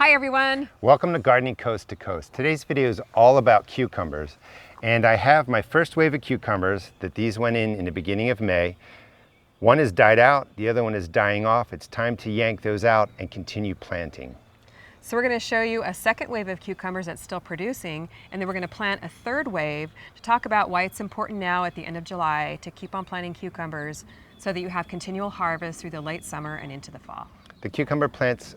Hi everyone! Welcome to Gardening Coast to Coast. Today's video is all about cucumbers, and I have my first wave of cucumbers that these went in the beginning of May. One has died out, the other one is dying off. It's time to yank those out and continue planting. So we're going to show you a second wave of cucumbers that's still producing, and then we're going to plant a third wave to talk about why it's important now at the end of July to keep on planting cucumbers so that you have continual harvest through the late summer and into the fall. The cucumber plants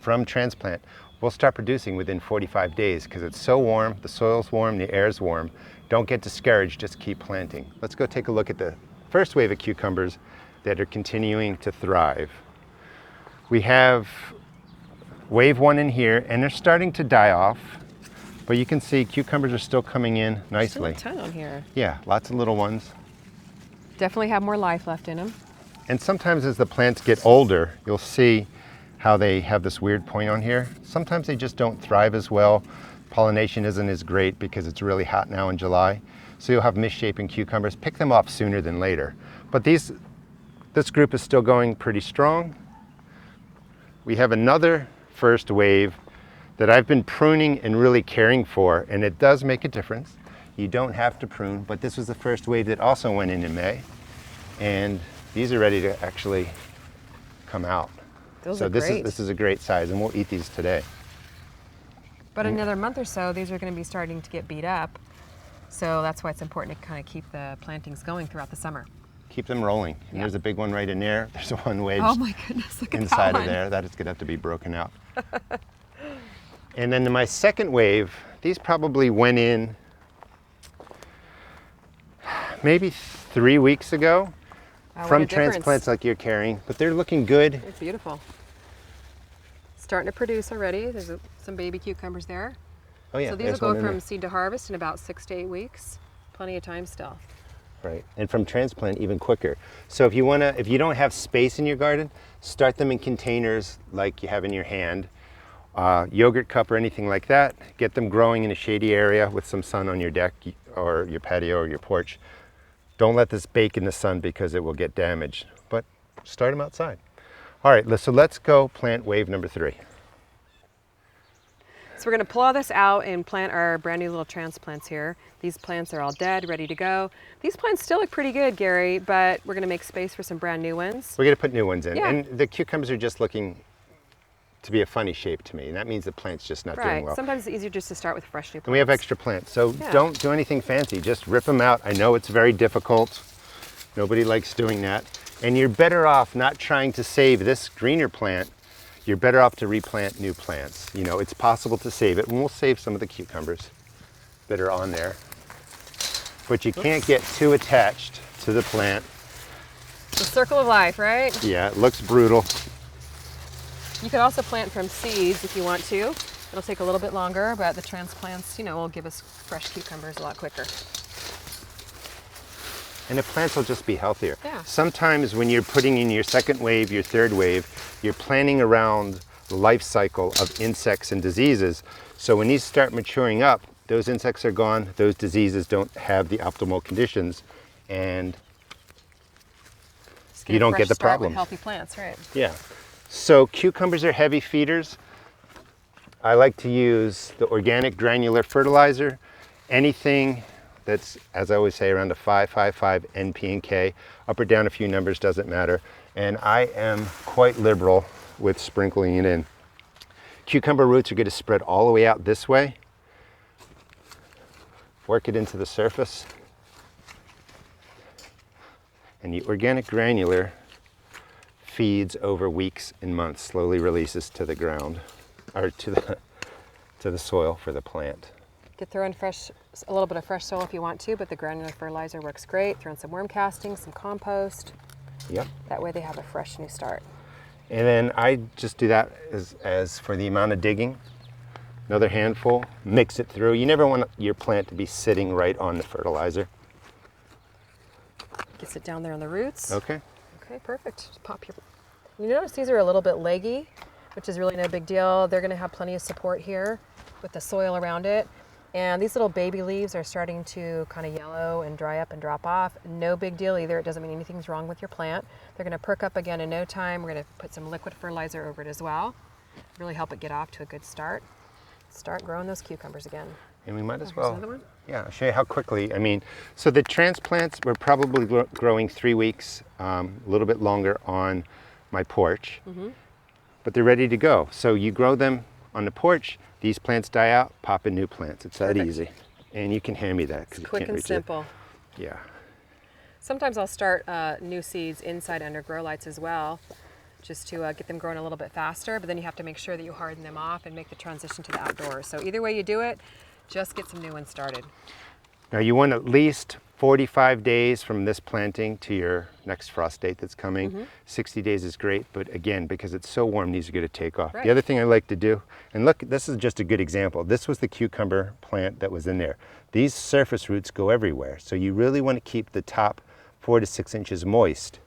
from transplant, will start producing within 45 days because it's so warm, the soil's warm, the air's warm. Don't get discouraged, just keep planting. Let's go take a look at the first wave of cucumbers that are continuing to thrive. We have wave one in here, and they're starting to die off, but you can see cucumbers are still coming in nicely. Still a ton on here. Yeah, lots of little ones. Definitely have more life left in them. And sometimes as the plants get older, you'll see how they have this weird point on here. Sometimes they just don't thrive as well. Pollination isn't as great because it's really hot now in July. So you'll have misshapen cucumbers. Pick them off sooner than later. But this group is still going pretty strong. We have another first wave that I've been pruning and really caring for, and it does make a difference. You don't have to prune, but this was the first wave that also went in May. And these are ready to actually come out. Those are great. This is a great size, and we'll eat these today. But another month or so, these are going to be starting to get beat up. So that's why it's important to kind of keep the plantings going throughout the summer. Keep them rolling. And there's a big one right in there. There's one wedged oh my goodness, look at inside that of there. That is going to have to be broken out. And then my second wave, these probably went in maybe 3 weeks ago. From transplants like you're carrying, but they're looking good. It's beautiful. Starting to produce already. There's some baby cucumbers there. Oh yeah. So these will go from seed to harvest in about 6 to 8 weeks. Plenty of time still. Right, and from transplant even quicker. So if you don't have space in your garden, start them in containers like you have in your hand, yogurt cup or anything like that. Get them growing in a shady area with some sun on your deck or your patio or your porch. Don't let this bake in the sun because it will get damaged, but start them outside. All right, so let's go plant wave number 3. So we're going to pull all this out and plant our brand new little transplants here. These plants are all dead, ready to go. These plants still look pretty good, Gary, but we're going to make space for some brand new ones. We're going to put new ones in, yeah. And the cucumbers are just looking to be a funny shape to me, and that means the plant's just not doing well. Sometimes it's easier just to start with fresh new plants. And we have extra plants, so don't do anything fancy. Just rip them out. I know it's very difficult. Nobody likes doing that. And you're better off not trying to save this greener plant. You're better off to replant new plants. You know, it's possible to save it, and we'll save some of the cucumbers that are on there. But you can't get too attached to the plant. The circle of life, right? Yeah, it looks brutal. You could also plant from seeds if you want to. It'll take a little bit longer, but the transplants, will give us fresh cucumbers a lot quicker. And the plants will just be healthier. Yeah. Sometimes when you're putting in your second wave, your third wave, you're planning around the life cycle of insects and diseases. So when these start maturing up, those insects are gone, those diseases don't have the optimal conditions, and you don't get the problem. Healthy plants, right? Yeah. So cucumbers are heavy feeders. I like to use the organic granular fertilizer. Anything that's, as I always say, around a 5.55 NP and K, up or down a few numbers, doesn't matter. And I am quite liberal with sprinkling it in. Cucumber roots are going to spread all the way out this way. Work it into the surface. And the organic granular feeds over weeks and months, slowly releases to the ground, or to the soil for the plant. You could throw in a little bit of fresh soil if you want to, but the granular fertilizer works great. Throw in some worm castings, some compost. Yep. That way they have a fresh new start. And then I just do that as for the amount of digging. Another handful, mix it through. You never want your plant to be sitting right on the fertilizer. Gets it down there on the roots. Okay. Okay, perfect. Just pop your... You notice these are a little bit leggy, which is really no big deal. They're going to have plenty of support here with the soil around it. And these little baby leaves are starting to kind of yellow and dry up and drop off. No big deal either. It doesn't mean anything's wrong with your plant. They're going to perk up again in no time. We're going to put some liquid fertilizer over it as well. really help it get off to a good start. Start growing those cucumbers again. And we might as Here's well, another one. yeah, I'll show you how quickly. I mean, so the transplants were probably growing 3 weeks, a little bit longer on my porch, but they're ready to go. So you grow them on the porch, these plants die out, pop in new plants. It's that Perfect. easy. And you can hand me that because you Quick can't and reach simple. it. Yeah. Sometimes I'll start new seeds inside under grow lights as well, just to get them growing a little bit faster, but then you have to make sure that you harden them off and make the transition to the outdoors. So either way you do it, just get some new ones started. Now you want at least 45 days from this planting to your next frost date that's coming. 60 days is great, but again, because it's so warm, these are going to take off. Right. The other thing I like to do, and look, this is just a good example. This was the cucumber plant that was in there. These surface roots go everywhere, so you really want to keep the top 4 to 6 inches moist.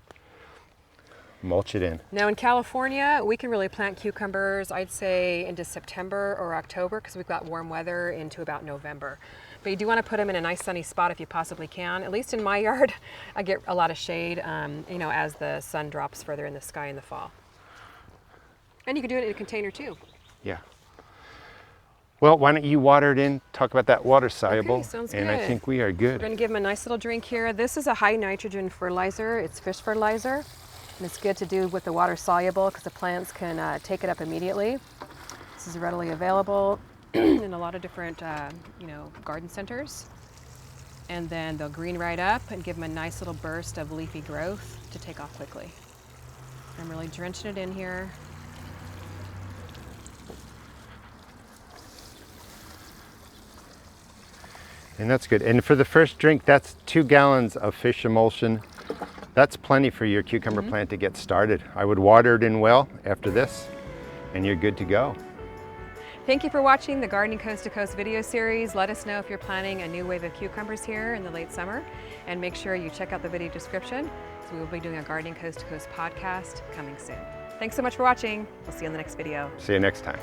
Mulch it in. Now in California, we can really plant cucumbers, I'd say into September or October, because we've got warm weather into about November. But you do want to put them in a nice sunny spot if you possibly can. At least in my yard, I get a lot of shade, you know, as the sun drops further in the sky in the fall. And you can do it in a container too. Yeah. Well, why don't you water it in, talk about that water soluble, Okay, sounds and I good. think we are We're good. going to give them a nice little drink here. This is a high nitrogen fertilizer. It's fish fertilizer. And it's good to do with the water soluble because the plants can take it up immediately. This is readily available in a lot of different, you know, garden centers. And then they'll green right up and give them a nice little burst of leafy growth to take off quickly. I'm really drenching it in here. And that's good. And for the first drink, that's 2 gallons of fish emulsion. That's plenty for your cucumber plant to get started. I would water it in well after this, and you're good to go. Thank you for watching the Gardening Coast to Coast video series. Let us know if you're planting a new wave of cucumbers here in the late summer, and make sure you check out the video description. So we will be doing a Gardening Coast to Coast podcast coming soon. Thanks so much for watching. We'll see you in the next video. See you next time.